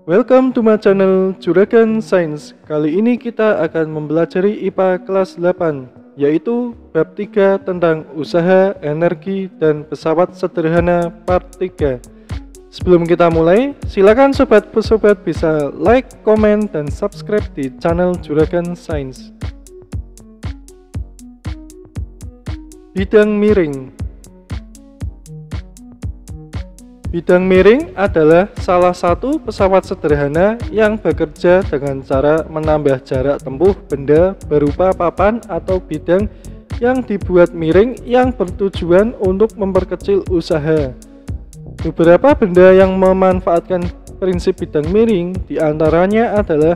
Welcome to my channel Juragan Science. Kali ini kita akan mempelajari IPA kelas 8, yaitu bab 3 tentang usaha, energi, dan pesawat sederhana part 3. Sebelum kita mulai, silakan sobat-sobat bisa like, komen, dan subscribe di channel Juragan Science. Bidang miring. Bidang miring adalah salah satu pesawat sederhana yang bekerja dengan cara menambah jarak tempuh benda berupa papan atau bidang yang dibuat miring yang bertujuan untuk memperkecil usaha. Beberapa benda yang memanfaatkan prinsip bidang miring diantaranya adalah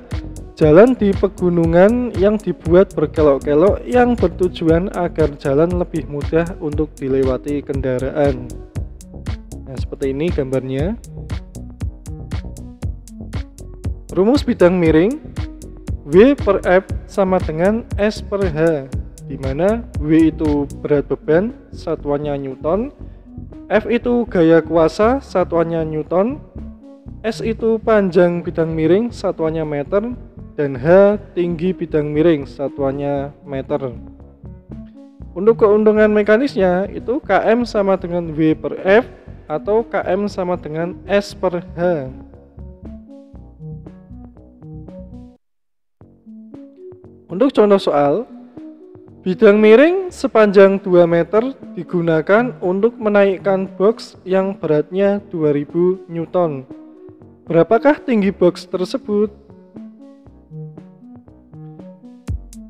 jalan di pegunungan yang dibuat berkelok-kelok yang bertujuan agar jalan lebih mudah untuk dilewati kendaraan. Nah, seperti ini gambarnya. Rumus bidang miring W per F sama dengan S per H, di mana W itu berat beban, satuannya Newton, F itu gaya kuasa, satuannya Newton, S itu panjang bidang miring, satuannya meter, dan H tinggi bidang miring, satuannya meter. Untuk keuntungan mekanisnya itu Km sama dengan W per F atau Km sama dengan S per H. Untuk contoh soal, bidang miring sepanjang 2 meter digunakan untuk menaikkan box yang beratnya 2000 Newton. Berapakah tinggi box tersebut?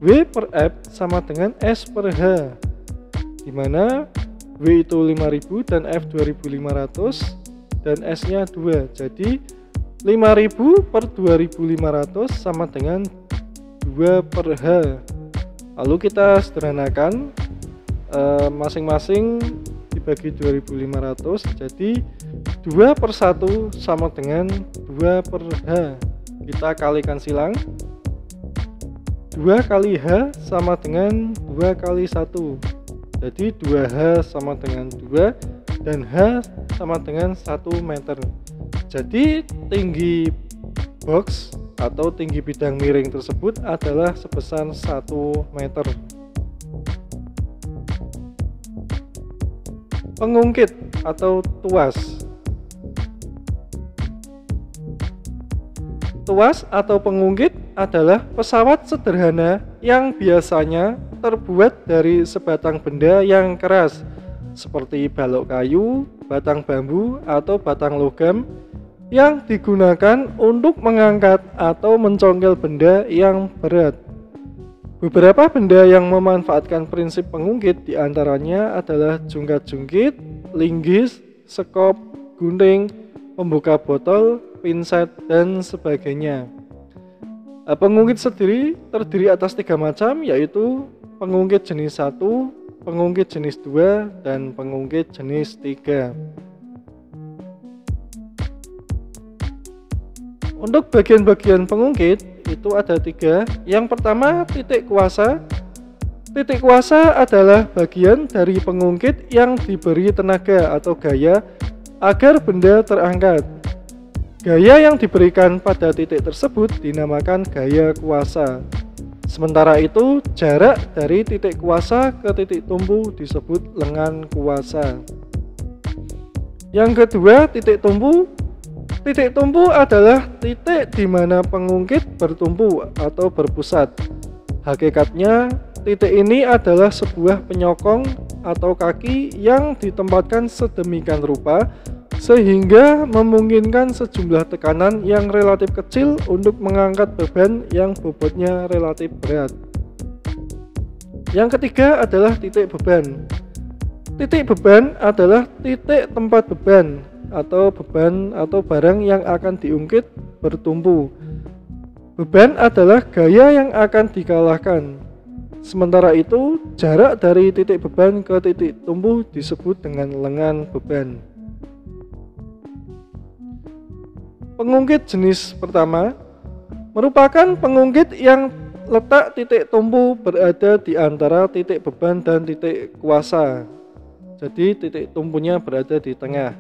W per F sama dengan S per H, di mana W itu 5000 dan F 2500 dan S nya 2. Jadi 5000 per 2500 sama dengan 2 per H. Lalu kita sederhanakan, masing-masing dibagi 2500, jadi 2 per 1 sama dengan 2 per H. Kita kalikan silang, 2 kali H sama dengan 2 kali 1, jadi 2H sama dengan 2 dan H sama dengan 1 meter. Jadi tinggi box atau tinggi bidang miring tersebut adalah sebesar 1 meter. Pengungkit atau tuas. Tuas atau pengungkit adalah pesawat sederhana yang biasanya terbuat dari sebatang benda yang keras seperti balok kayu, batang bambu, atau batang logam yang digunakan untuk mengangkat atau mencongkel benda yang berat. Beberapa benda yang memanfaatkan prinsip pengungkit diantaranya adalah jungkat-jungkit, linggis, sekop, gunting, pembuka botol, pinset, dan sebagainya. Pengungkit sendiri terdiri atas 3 macam, yaitu pengungkit jenis 1, pengungkit jenis 2, dan pengungkit jenis 3. Untuk bagian-bagian pengungkit itu ada 3. Yang pertama, titik kuasa. Titik kuasa adalah bagian dari pengungkit yang diberi tenaga atau gaya agar benda terangkat. Gaya yang diberikan pada titik tersebut dinamakan gaya kuasa. Sementara itu, jarak dari titik kuasa ke titik tumpu disebut lengan kuasa. Yang kedua, titik tumpu. Titik tumpu adalah titik di mana pengungkit bertumpu atau berpusat. Hakikatnya, titik ini adalah sebuah penyokong atau kaki yang ditempatkan sedemikian rupa sehingga memungkinkan sejumlah tekanan yang relatif kecil untuk mengangkat beban yang bobotnya relatif berat. Yang ketiga adalah titik beban. Titik beban adalah titik tempat beban atau barang yang akan diungkit bertumpu. Beban adalah gaya yang akan dikalahkan. Sementara itu, jarak dari titik beban ke titik tumpu disebut dengan lengan beban. Pengungkit jenis pertama merupakan pengungkit yang letak titik tumpu berada di antara titik beban dan titik kuasa. Jadi titik tumpunya berada di tengah.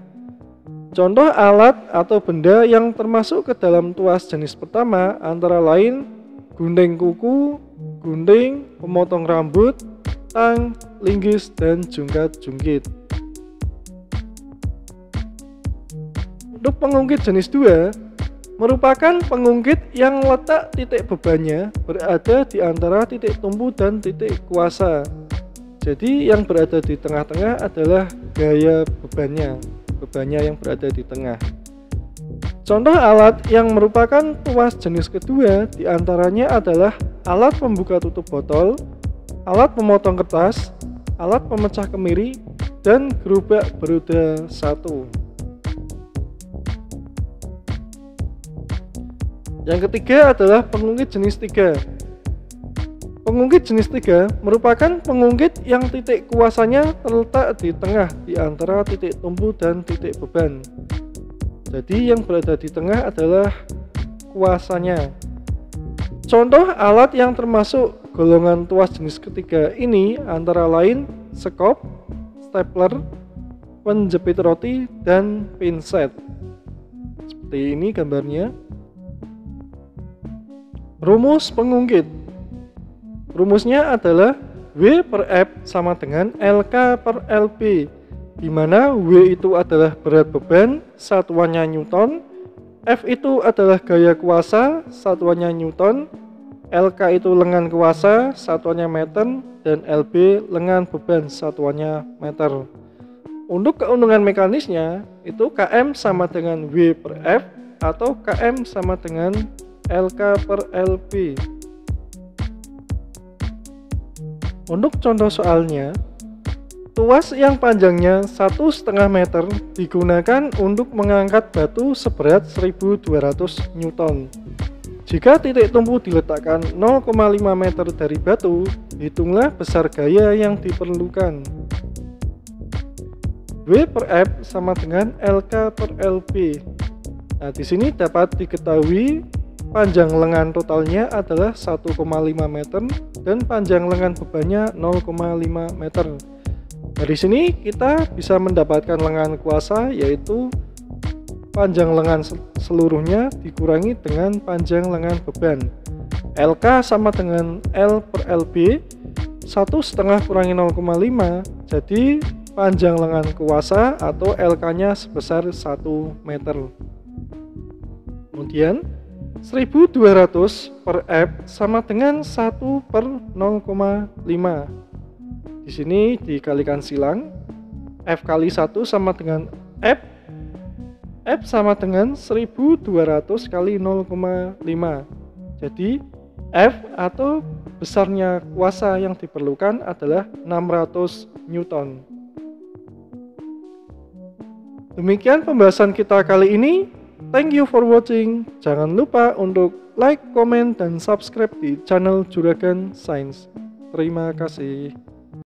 Contoh alat atau benda yang termasuk ke dalam tuas jenis pertama antara lain gunting kuku, gunting, pemotong rambut, tang, linggis, dan jungkat-jungkit. Untuk pengungkit jenis 2 merupakan pengungkit yang letak titik bebannya berada di antara titik tumpu dan titik kuasa. Jadi yang berada di tengah-tengah adalah gaya bebannya yang berada di tengah. Contoh alat yang merupakan tuas jenis kedua diantaranya adalah alat pembuka tutup botol, alat pemotong kertas, alat pemecah kemiri, dan gerobak beroda 1. Yang ketiga adalah pengungkit jenis 3. Pengungkit jenis 3 merupakan pengungkit yang titik kuasanya terletak di tengah di antara titik tumpu dan titik beban. Jadi yang berada di tengah adalah kuasanya. Contoh alat yang termasuk golongan tuas jenis ketiga ini antara lain sekop, stapler, penjepit roti, dan pinset. Seperti ini gambarnya. Rumus pengungkit. Rumusnya adalah W per F sama dengan LK per LP, di mana W itu adalah berat beban, satuannya Newton, F itu adalah gaya kuasa, satuannya Newton, LK itu lengan kuasa, satuannya meter, dan LB lengan beban, satuannya meter. Untuk keuntungan mekanisnya, itu Km sama dengan W per F atau Km sama dengan LK per LP. Untuk contoh soalnya, tuas yang panjangnya 1,5 meter digunakan untuk mengangkat batu seberat 1200 Newton. Jika titik tumpu diletakkan 0,5 meter dari batu, hitunglah besar gaya yang diperlukan. W per F sama dengan LK per LP. Nah, di sini dapat diketahui panjang lengan totalnya adalah 1,5 meter dan panjang lengan bebannya 0,5 meter. Dari sini kita bisa mendapatkan lengan kuasa, yaitu panjang lengan seluruhnya dikurangi dengan panjang lengan beban. LK sama dengan L per LB, 1,5 kurangi 0,5, jadi panjang lengan kuasa atau LK-nya sebesar 1 meter. Kemudian 1200 per F sama dengan 1 per 0,5. Di sini dikalikan silang, F kali 1 sama dengan F. F sama dengan 1200 kali 0,5. Jadi F atau besarnya kuasa yang diperlukan adalah 600 Newton. Demikian pembahasan kita kali ini. Thank you for watching. Jangan lupa untuk like, komen, dan subscribe di channel Juragan Science. Terima kasih.